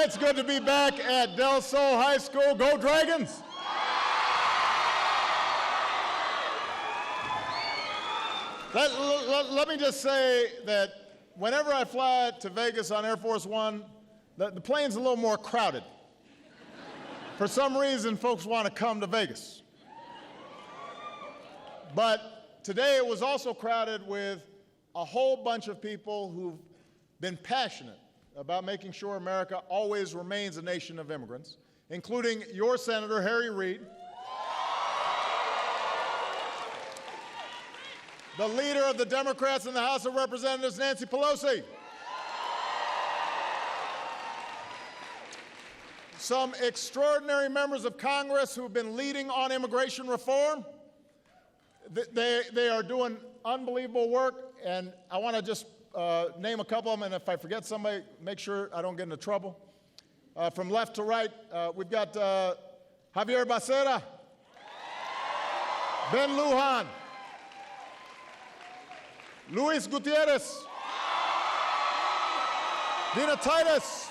It's good to be back at Del Sol High School. Go Dragons! Let me just say that whenever I fly to Vegas on Air Force One, the plane's a little more crowded. For some reason, folks want to come to Vegas. But today it was also crowded with a whole bunch of people who've been passionate about making sure America always remains a nation of immigrants, including your Senator, Harry Reid, the leader of the Democrats in the House of Representatives, Nancy Pelosi, some extraordinary members of Congress who've been leading on immigration reform. They are doing unbelievable work, and I want to just name a couple of them, and if I forget somebody, make sure I don't get into trouble. From left to right, we've got Javier Becerra, Ben Lujan, Luis Gutierrez, Dina Titus,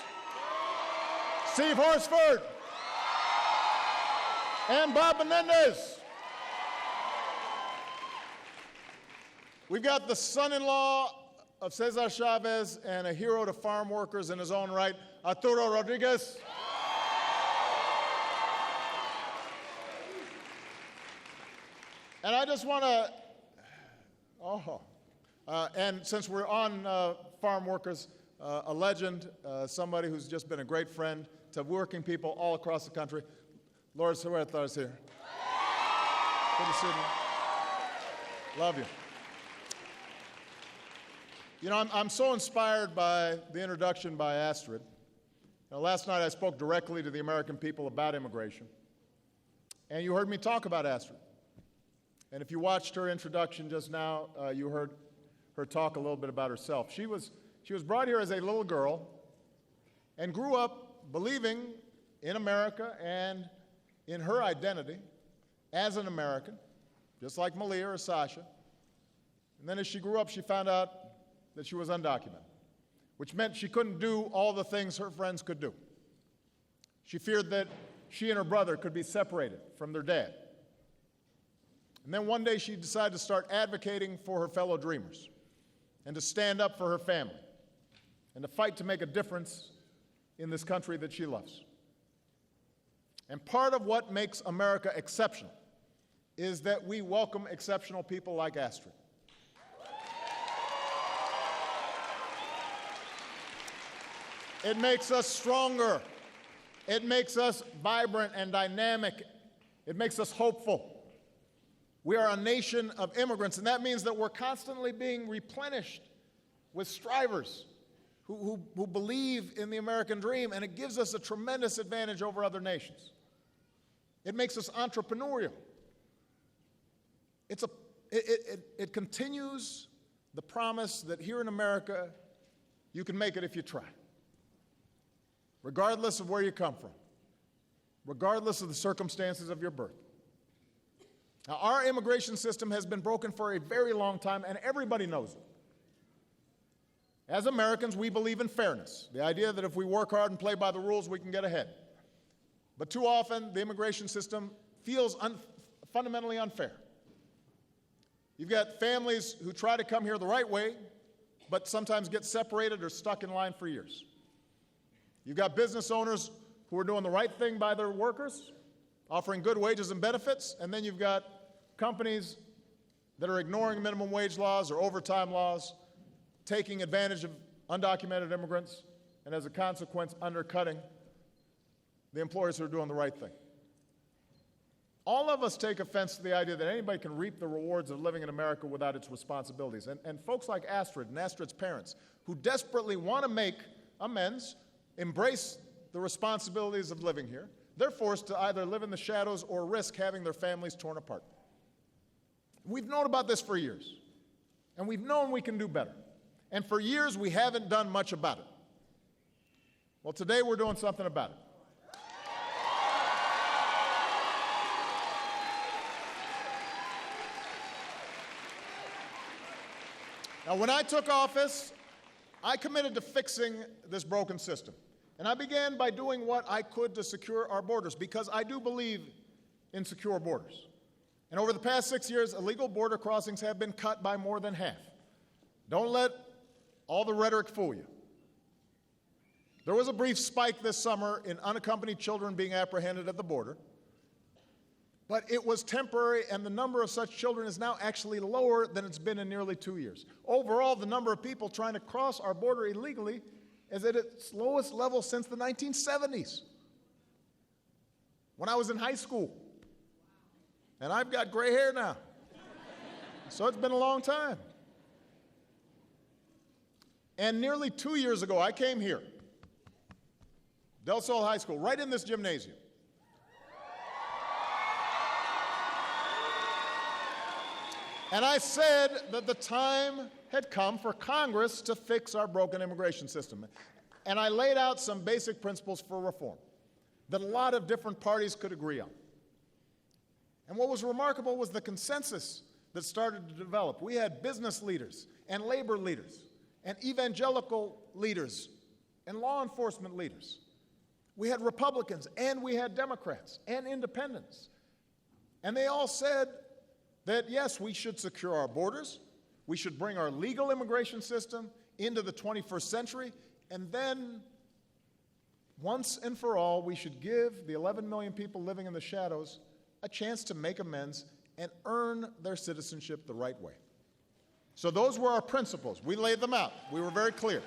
Steve Horsford, and Bob Menendez. We've got the son-in-law of Cesar Chavez and a hero to farm workers in his own right, Arturo Rodriguez. And I just want to, and since we're on farm workers, a legend, somebody who's just been a great friend to working people all across the country, Lourdes Huerta is here. Good to see you. Love you. You know, I'm so inspired by the introduction by Astrid. Now, last night I spoke directly to the American people about immigration, and you heard me talk about Astrid. And if you watched her introduction just now, you heard her talk a little bit about herself. She was brought here as a little girl and grew up believing in America and in her identity as an American, just like Malia or Sasha. And then as she grew up, she found out that she was undocumented, which meant she couldn't do all the things her friends could do. She feared that she and her brother could be separated from their dad. And then one day she decided to start advocating for her fellow dreamers and to stand up for her family and to fight to make a difference in this country that she loves. And part of what makes America exceptional is that we welcome exceptional people like Astrid. It makes us stronger. It makes us vibrant and dynamic. It makes us hopeful. We are a nation of immigrants, and that means that we're constantly being replenished with strivers who believe in the American dream, and it gives us a tremendous advantage over other nations. It makes us entrepreneurial. It continues the promise that here in America, you can make it if you try. Regardless of where you come from, regardless of the circumstances of your birth. Now, our immigration system has been broken for a very long time, and everybody knows it. As Americans, we believe in fairness, the idea that if we work hard and play by the rules, we can get ahead. But too often, the immigration system feels fundamentally unfair. You've got families who try to come here the right way, but sometimes get separated or stuck in line for years. You've got business owners who are doing the right thing by their workers, offering good wages and benefits, and then you've got companies that are ignoring minimum wage laws or overtime laws, taking advantage of undocumented immigrants, and as a consequence, undercutting the employers who are doing the right thing. All of us take offense to the idea that anybody can reap the rewards of living in America without its responsibilities. And folks like Astrid and Astrid's parents, who desperately want to make amends, embrace the responsibilities of living here, they're forced to either live in the shadows or risk having their families torn apart. We've known about this for years, and we've known we can do better. And for years, we haven't done much about it. Well, today we're doing something about it. Now, when I took office, I committed to fixing this broken system. And I began by doing what I could to secure our borders, because I do believe in secure borders. And over the past 6 years, illegal border crossings have been cut by more than half. Don't let all the rhetoric fool you. There was a brief spike this summer in unaccompanied children being apprehended at the border, but it was temporary, and the number of such children is now actually lower than it's been in nearly 2 years. Overall, the number of people trying to cross our border illegally is at its lowest level since the 1970s, when I was in high school. And I've got gray hair now. So it's been a long time. And nearly 2 years ago, I came here, Del Sol High School, right in this gymnasium. And I said that the time had come for Congress to fix our broken immigration system. And I laid out some basic principles for reform that a lot of different parties could agree on. And what was remarkable was the consensus that started to develop. We had business leaders and labor leaders and evangelical leaders and law enforcement leaders. We had Republicans and we had Democrats and independents. And they all said that, yes, we should secure our borders, we should bring our legal immigration system into the 21st century, and then, once and for all, we should give the 11 million people living in the shadows a chance to make amends and earn their citizenship the right way. So those were our principles. We laid them out. We were very clear.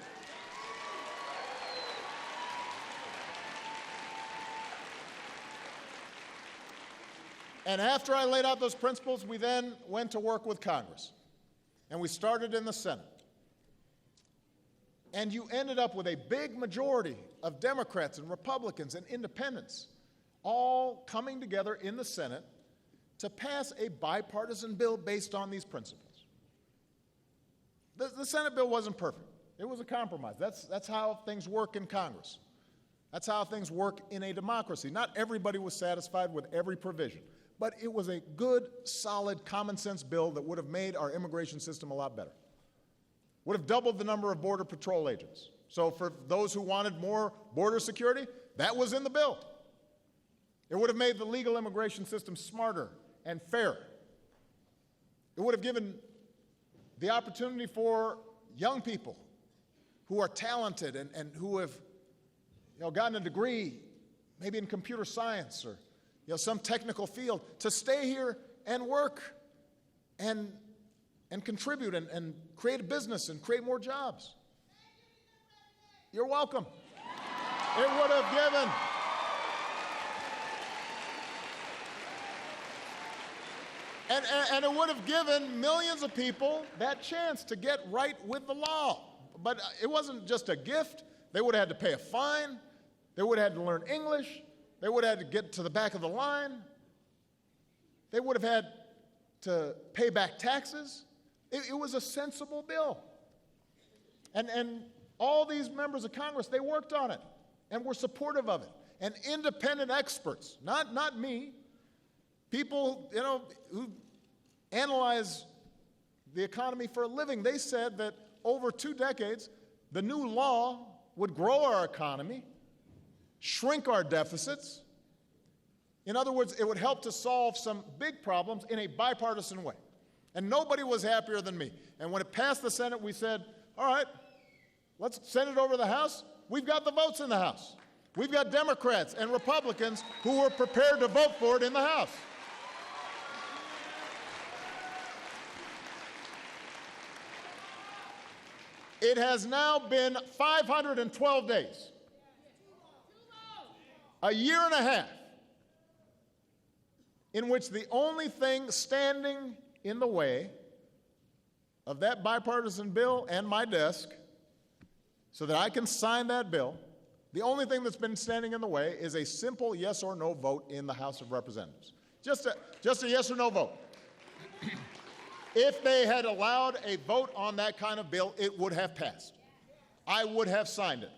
And after I laid out those principles, we then went to work with Congress. And we started in the Senate. And you ended up with a big majority of Democrats and Republicans and independents all coming together in the Senate to pass a bipartisan bill based on these principles. The Senate bill wasn't perfect. It was a compromise. That's how things work in Congress. That's how things work in a democracy. Not everybody was satisfied with every provision, but it was a good, solid, common-sense bill that would have made our immigration system a lot better. Would have doubled the number of Border Patrol agents. So for those who wanted more border security, that was in the bill. It would have made the legal immigration system smarter and fairer. It would have given the opportunity for young people who are talented and who have gotten a degree, maybe in computer science or some technical field, to stay here and work and contribute and create a business and create more jobs. You're welcome. It would have given and it would have given millions of people that chance to get right with the law. But it wasn't just a gift. They would have had to pay a fine. They would have had to learn English. They would have had to get to the back of the line. They would have had to pay back taxes. It was a sensible bill. And all these members of Congress, they worked on it and were supportive of it. And independent experts, not me, people who analyze the economy for a living, they said that over 2 decades, the new law would grow our economy, shrink our deficits. In other words, it would help to solve some big problems in a bipartisan way. And nobody was happier than me. And when it passed the Senate, we said, all right, let's send it over to the House. We've got the votes in the House. We've got Democrats and Republicans who were prepared to vote for it in the House. It has now been 512 days, a year and a half, in which the only thing standing in the way of that bipartisan bill and my desk so that I can sign that bill, the only thing that's been standing in the way is a simple yes or no vote in the House of Representatives. Just a yes or no vote. If they had allowed a vote on that kind of bill, it would have passed. I would have signed it.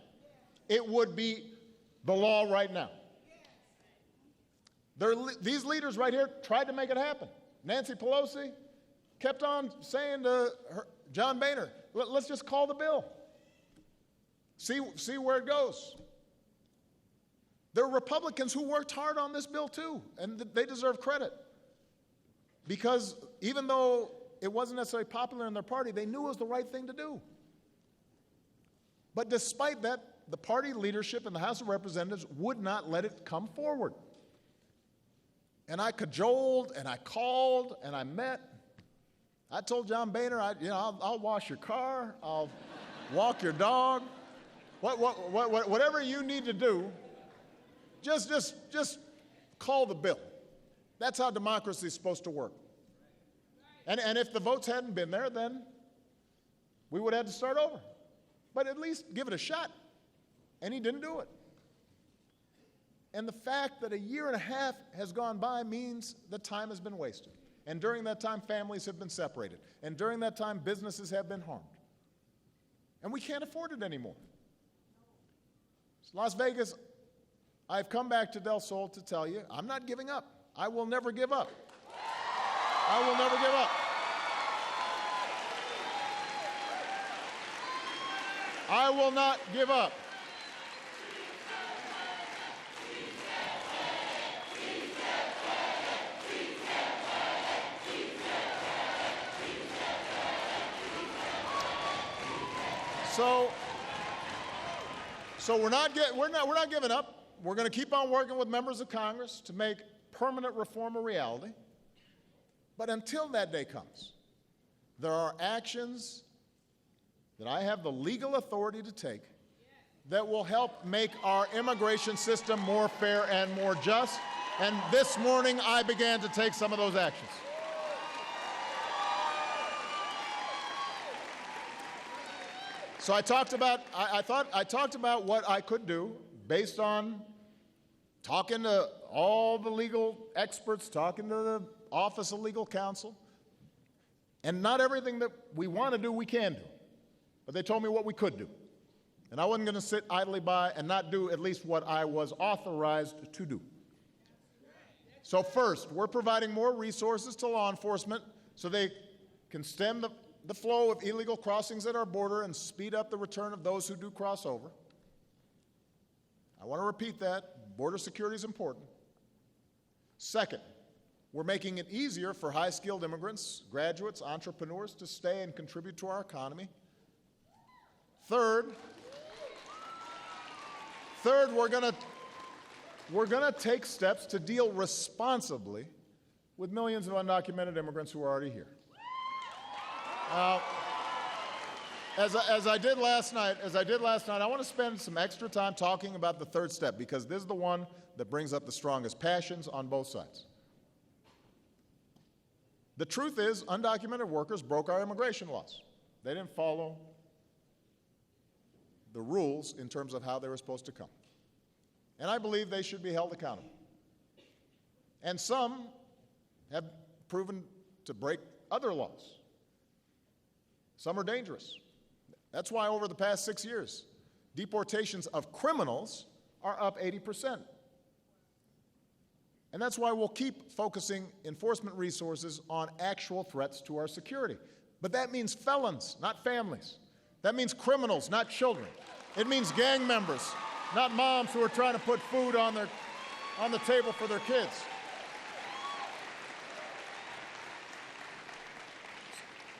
It would be the law right now. These leaders right here tried to make it happen. Nancy Pelosi kept on saying to John Boehner, let's just call the bill. See where it goes. There are Republicans who worked hard on this bill too, and they deserve credit. Because even though it wasn't necessarily popular in their party, they knew it was the right thing to do. But despite that, the party leadership in the House of Representatives would not let it come forward. And I cajoled, and I called, and I met. I told John Boehner, I'll wash your car, I'll walk your dog, whatever you need to do. Just call the bill. That's how democracy is supposed to work. And if the votes hadn't been there, then we would have had to start over. But at least give it a shot. And he didn't do it. And the fact that a year and a half has gone by means that time has been wasted. And during that time, families have been separated. And during that time, businesses have been harmed. And we can't afford it anymore. Las Vegas, I've come back to Del Sol to tell you, I'm not giving up. I will never give up. I will never give up. I will not give up. So we're not giving up. We're going to keep on working with members of Congress to make permanent reform a reality. But until that day comes, there are actions that I have the legal authority to take that will help make our immigration system more fair and more just. And this morning, I began to take some of those actions. So I talked about what I could do based on talking to all the legal experts, talking to the Office of Legal Counsel. And not everything that we want to do, we can do. But they told me what we could do. And I wasn't going to sit idly by and not do at least what I was authorized to do. So first, we're providing more resources to law enforcement so they can stem the flow of illegal crossings at our border and speed up the return of those who do cross over. I want to repeat that. Border security is important. Second, we're making it easier for high-skilled immigrants, graduates, entrepreneurs to stay and contribute to our economy. Third, we're going to take steps to deal responsibly with millions of undocumented immigrants who are already here. As I did last night, I want to spend some extra time talking about the third step, because this is the one that brings up the strongest passions on both sides. The truth is, undocumented workers broke our immigration laws. They didn't follow the rules in terms of how they were supposed to come. And I believe they should be held accountable. And some have proven to break other laws. Some are dangerous. That's why over the past 6 years, deportations of criminals are up 80%. And that's why we'll keep focusing enforcement resources on actual threats to our security. But that means felons, not families. That means criminals, not children. It means gang members, not moms who are trying to put food on the table for their kids.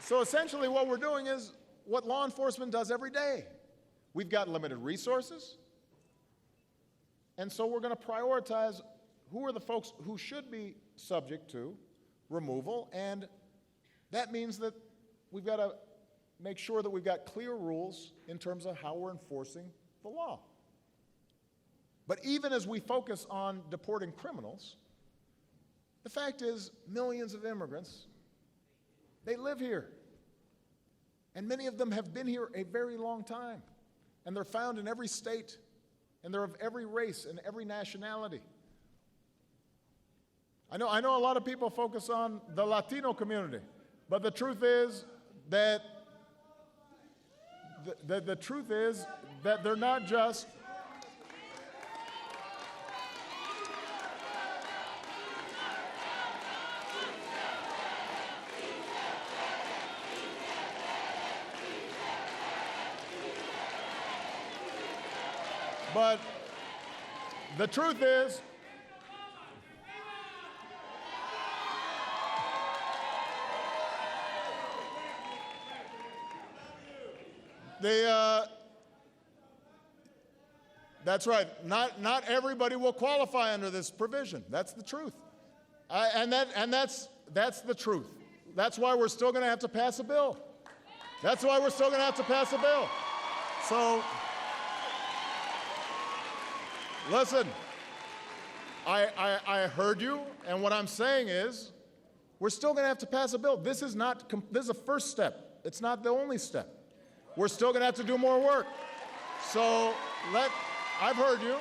So essentially what we're doing is what law enforcement does every day. We've got limited resources, and so we're going to prioritize who are the folks who should be subject to removal, and that means that we've got to make sure that we've got clear rules in terms of how we're enforcing the law. But even as we focus on deporting criminals, the fact is millions of immigrants, they live here. And many of them have been here a very long time. And they're found in every state. And they're of every race and every nationality. I know a lot of people focus on the Latino community. But the truth is that they're not just The truth is, that's right. Not everybody will qualify under this provision. That's the truth. And that's the truth. That's why we're still going to have to pass a bill. That's why we're still going to have to pass a bill. So, listen, I heard you, and what I'm saying is, we're still going to have to pass a bill. This is a first step. It's not the only step. We're still going to have to do more work. So I've heard you.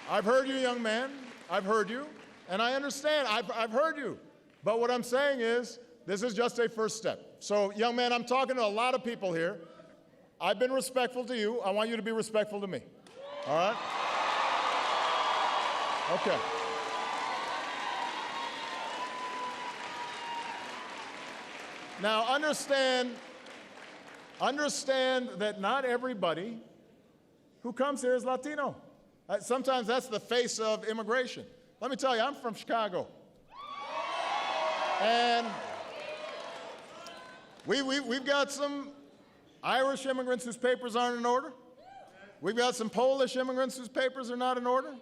I've heard you, young man. I've heard you. And I understand. I've heard you. But what I'm saying is, this is just a first step. So, young man, I'm talking to a lot of people here. I've been respectful to you. I want you to be respectful to me. All right? Okay. Now, understand that not everybody who comes here is Latino. Sometimes that's the face of immigration. Let me tell you, I'm from Chicago. And we've got some Irish immigrants whose papers aren't in order. We've got some Polish immigrants whose papers are not in order.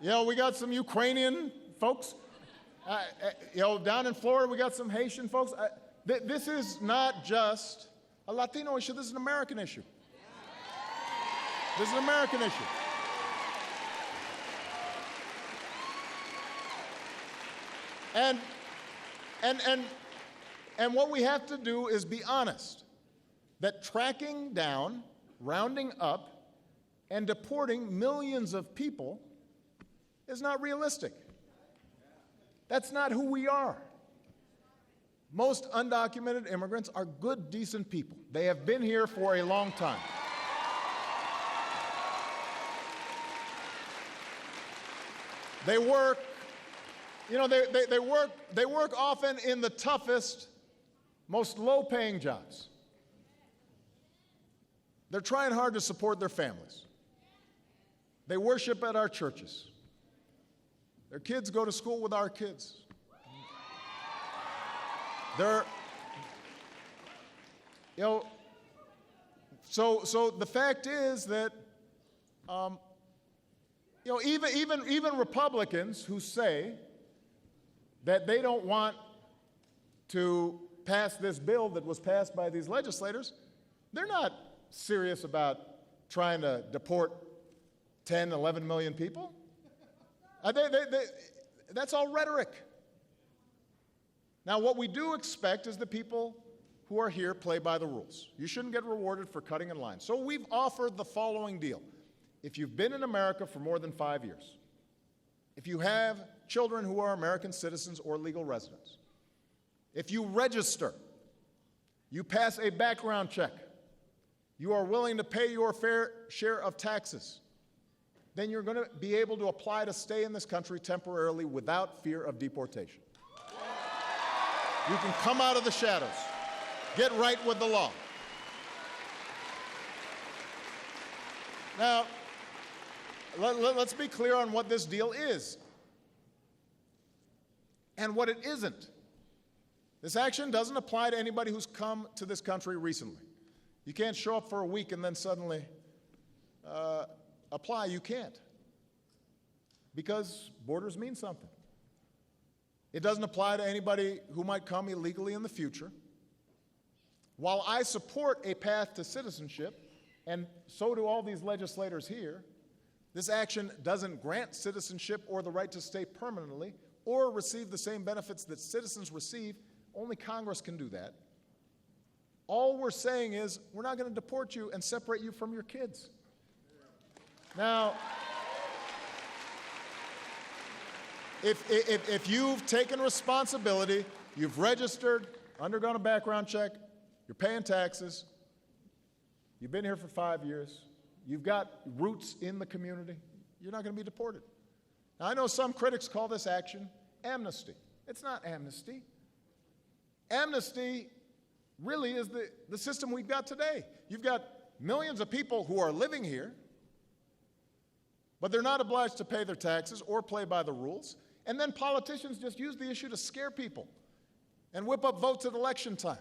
You know, we got some Ukrainian folks. Down in Florida, we got some Haitian folks. This is not just a Latino issue. This is an American issue. This is an American issue. And what we have to do is be honest that tracking down, rounding up, and deporting millions of people is not realistic. That's not who we are. Most undocumented immigrants are good, decent people. They have been here for a long time. They work, they work often in the toughest, most low-paying jobs. They're trying hard to support their families. They worship at our churches. Their kids go to school with our kids. So the fact is that, even Republicans who say that they don't want to pass this bill that was passed by these legislators, they're not serious about trying to deport 10, 11 million people. That's all rhetoric. Now, what we do expect is the people who are here play by the rules. You shouldn't get rewarded for cutting in line. So we've offered the following deal. If you've been in America for more than 5 years, if you have children who are American citizens or legal residents, if you register, you pass a background check, you are willing to pay your fair share of taxes, then you're going to be able to apply to stay in this country temporarily without fear of deportation. You can come out of the shadows, get right with the law. Now, let's be clear on what this deal is and what it isn't. This action doesn't apply to anybody who's come to this country recently. You can't show up for a week and then suddenly apply. You can't, because borders mean something. It doesn't apply to anybody who might come illegally in the future. While I support a path to citizenship, and so do all these legislators here, this action doesn't grant citizenship or the right to stay permanently or receive the same benefits that citizens receive. Only Congress can do that. All we're saying is we're not going to deport you and separate you from your kids. Now, if you've taken responsibility, you've registered, undergone a background check, you're paying taxes, you've been here for 5 years, you've got roots in the community, you're not going to be deported. Now, I know some critics call this action amnesty. It's not amnesty. Amnesty really is the system we've got today. You've got millions of people who are living here but they're not obliged to pay their taxes or play by the rules. And then politicians just use the issue to scare people and whip up votes at election time.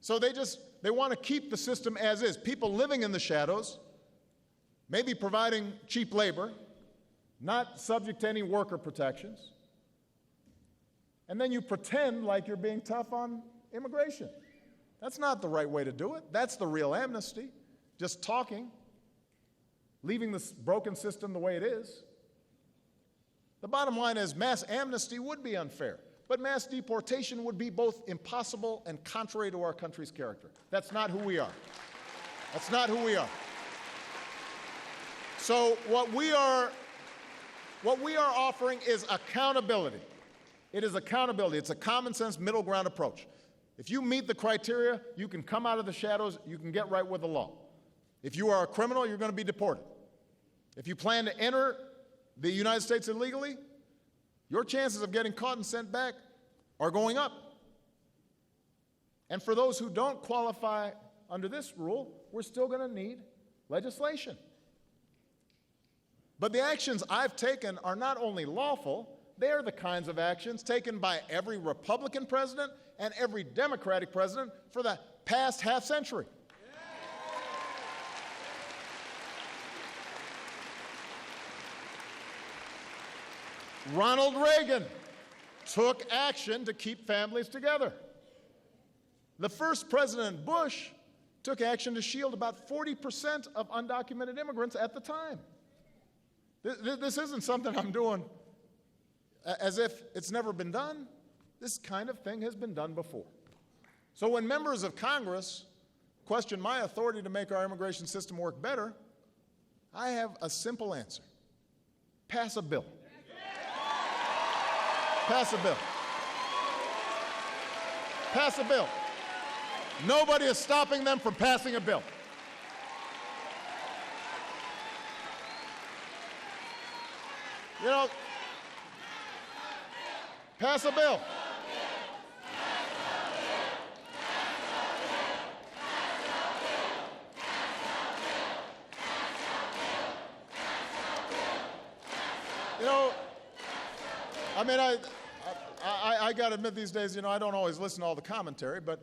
So they want to keep the system as is. People living in the shadows, maybe providing cheap labor, not subject to any worker protections. And then you pretend like you're being tough on immigration. That's not the right way to do it. That's the real amnesty. Just talking, leaving this broken system the way it is. The bottom line is mass amnesty would be unfair, but mass deportation would be both impossible and contrary to our country's character. That's not who we are. That's not who we are. So what we are offering is accountability. It is accountability. It's a common sense middle ground approach. If you meet the criteria, you can come out of the shadows, you can get right with the law. If you are a criminal, you're going to be deported. If you plan to enter the United States illegally, your chances of getting caught and sent back are going up. And for those who don't qualify under this rule, we're still going to need legislation. But the actions I've taken are not only lawful, they are the kinds of actions taken by every Republican president and every Democratic president for the past half century. Ronald Reagan took action to keep families together. The first President Bush took action to shield about 40% of undocumented immigrants at the time. This isn't something I'm doing as if it's never been done. This kind of thing has been done before. So when members of Congress question my authority to make our immigration system work better, I have a simple answer. Pass a bill. Pass a bill. Pass a bill. Nobody is stopping them from passing a bill. You know, pass a bill. You know, I mean, I got to admit these days, you know, I don't always listen to all the commentary, but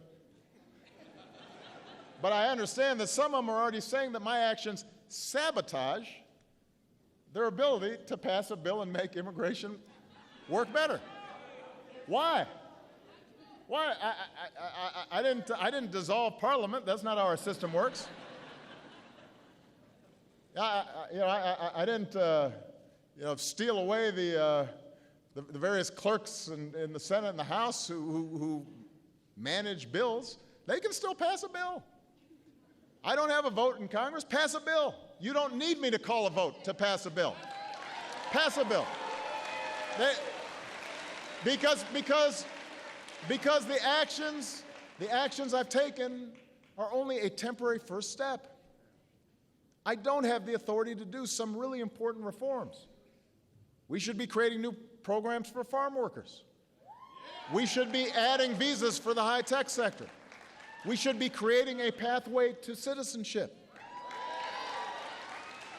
I understand that some of them are already saying that my actions sabotage their ability to pass a bill and make immigration work better. Why? Why? I didn't dissolve Parliament. That's not how our system works. I didn't steal away the various clerks in the Senate and the House who manage bills. They can still pass a bill. I don't have a vote in Congress. Pass a bill. You don't need me to call a vote to pass a bill. Pass a bill. Because the actions I've taken are only a temporary first step. I don't have the authority to do some really important reforms. We should be creating new programs for farm workers. We should be adding visas for the high-tech sector. We should be creating a pathway to citizenship.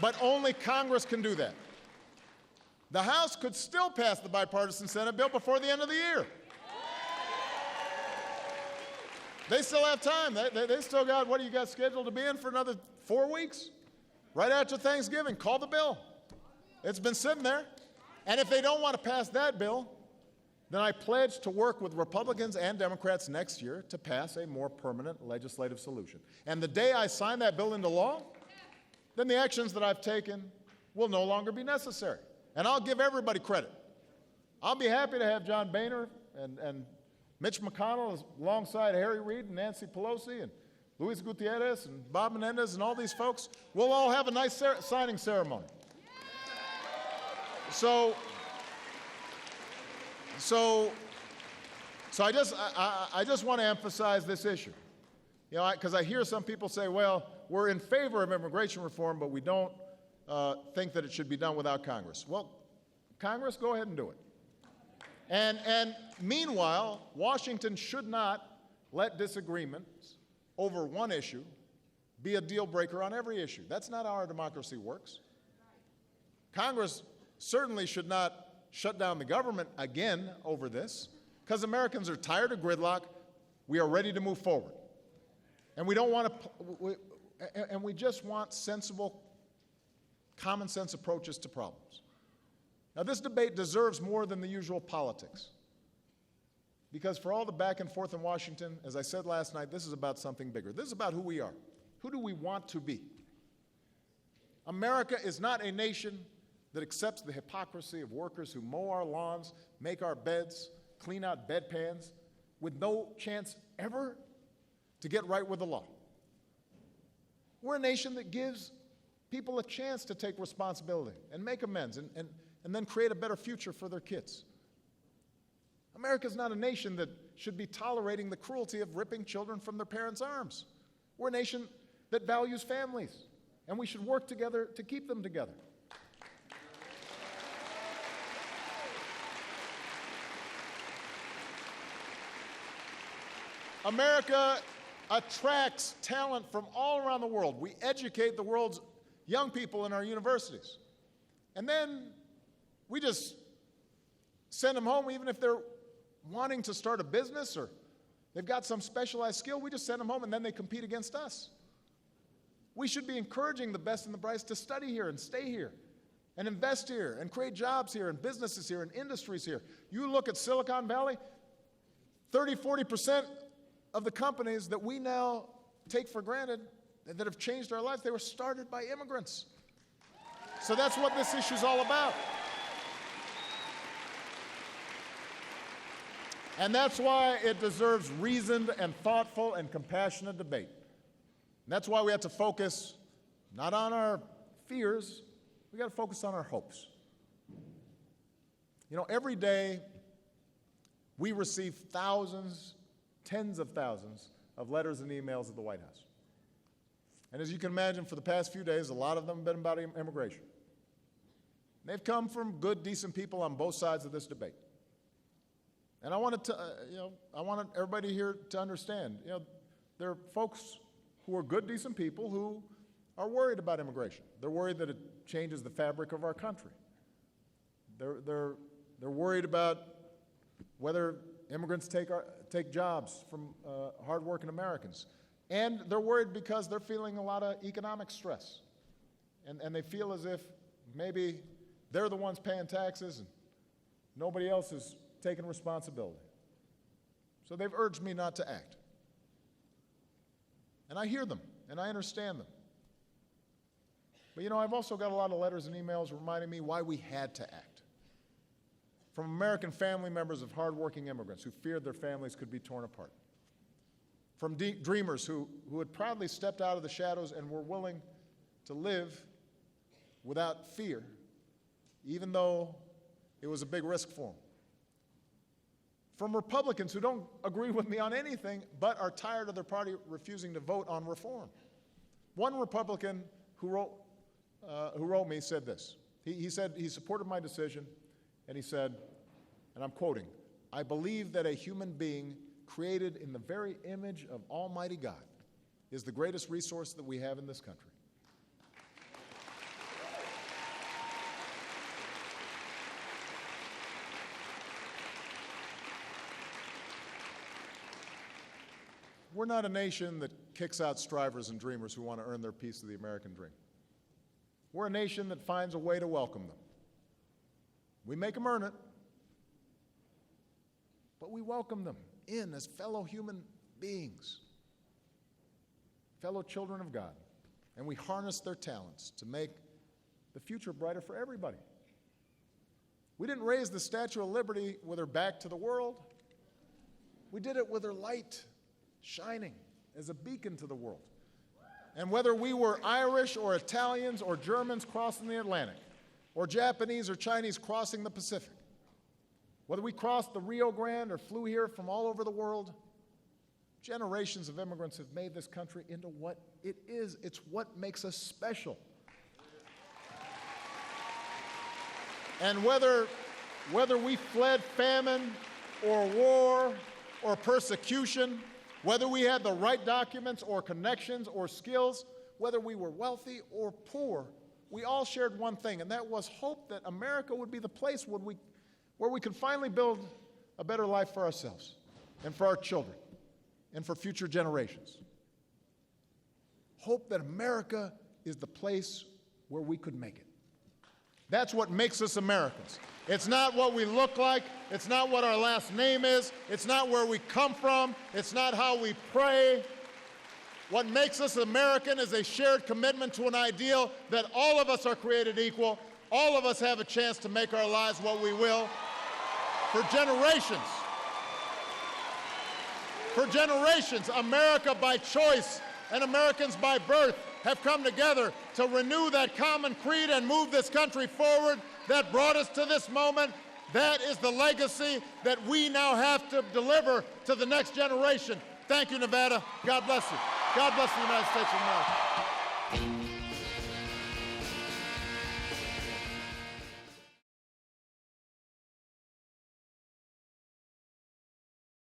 But only Congress can do that. The House could still pass the bipartisan Senate bill before the end of the year. They still have time. They still got, what do you got scheduled to be in for another 4 weeks? Right after Thanksgiving, call the bill. It's been sitting there. And if they don't want to pass that bill, then I pledge to work with Republicans and Democrats next year to pass a more permanent legislative solution. And the day I sign that bill into law, then the actions that I've taken will no longer be necessary. And I'll give everybody credit. I'll be happy to have John Boehner and Mitch McConnell alongside Harry Reid and Nancy Pelosi and Luis Gutierrez and Bob Menendez and all these folks. We'll all have a nice signing ceremony. So I just want to emphasize this issue, because I hear some people say, well, we're in favor of immigration reform, but we don't think that it should be done without Congress. Well, Congress, go ahead and do it. And meanwhile, Washington should not let disagreements over one issue be a deal breaker on every issue. That's not how our democracy works. Congress certainly should not shut down the government again over this, because Americans are tired of gridlock. We are ready to move forward. And we don't want to, and we just want sensible, common sense approaches to problems. Now, this debate deserves more than the usual politics, because for all the back and forth in Washington, as I said last night, this is about something bigger. This is about who we are. Who do we want to be? America is not a nation that accepts the hypocrisy of workers who mow our lawns, make our beds, clean out bedpans, with no chance ever to get right with the law. We're a nation that gives people a chance to take responsibility and make amends and then create a better future for their kids. America's not a nation that should be tolerating the cruelty of ripping children from their parents' arms. We're a nation that values families, and we should work together to keep them together. America attracts talent from all around the world. We educate the world's young people in our universities. And then we just send them home, even if they're wanting to start a business or they've got some specialized skill, we just send them home and then they compete against us. We should be encouraging the best and the brightest to study here and stay here and invest here and create jobs here and businesses here and industries here. You look at Silicon Valley, 30–40% of the companies that we now take for granted that have changed our lives, they were started by immigrants. So that's what this issue is all about. And that's why it deserves reasoned and thoughtful and compassionate debate. And that's why we have to focus not on our fears, we got to focus on our hopes. You know, every day we receive thousands, tens of thousands of letters and emails at the White House. And as you can imagine, for the past few days, a lot of them have been about immigration. They've come from good, decent people on both sides of this debate. And I wanted everybody here to understand, there are folks who are good, decent people who are worried about immigration. They're worried that it changes the fabric of our country. They're worried about whether immigrants take jobs from hardworking Americans. And they're worried because they're feeling a lot of economic stress. And they feel as if maybe they're the ones paying taxes and nobody else is taking responsibility. So they've urged me not to act. And I hear them, and I understand them. But I've also got a lot of letters and emails reminding me why we had to act. From American family members of hardworking immigrants who feared their families could be torn apart. From dreamers who had proudly stepped out of the shadows and were willing to live without fear, even though it was a big risk for them. From Republicans who don't agree with me on anything but are tired of their party refusing to vote on reform. One Republican who wrote me said this. He said he supported my decision, and he said, and I'm quoting, "I believe that a human being created in the very image of Almighty God is the greatest resource that we have in this country." We're not a nation that kicks out strivers and dreamers who want to earn their piece of the American dream. We're a nation that finds a way to welcome them. We make them earn it, but we welcome them in as fellow human beings, fellow children of God, and we harness their talents to make the future brighter for everybody. We didn't raise the Statue of Liberty with her back to the world. We did it with her light shining as a beacon to the world. And whether we were Irish or Italians or Germans crossing the Atlantic, or Japanese or Chinese crossing the Pacific, whether we crossed the Rio Grande or flew here from all over the world, generations of immigrants have made this country into what it is. It's what makes us special. And whether we fled famine or war or persecution, whether we had the right documents or connections or skills, whether we were wealthy or poor, we all shared one thing, and that was hope that America would be the place where we could finally build a better life for ourselves and for our children and for future generations. Hope that America is the place where we could make it. That's what makes us Americans. It's not what we look like. It's not what our last name is. It's not where we come from. It's not how we pray. What makes us American is a shared commitment to an ideal that all of us are created equal. All of us have a chance to make our lives what we will. For generations, America by choice and Americans by birth have come together to renew that common creed and move this country forward that brought us to this moment. That is the legacy that we now have to deliver to the next generation. Thank you, Nevada. God bless you. God bless the United States of America.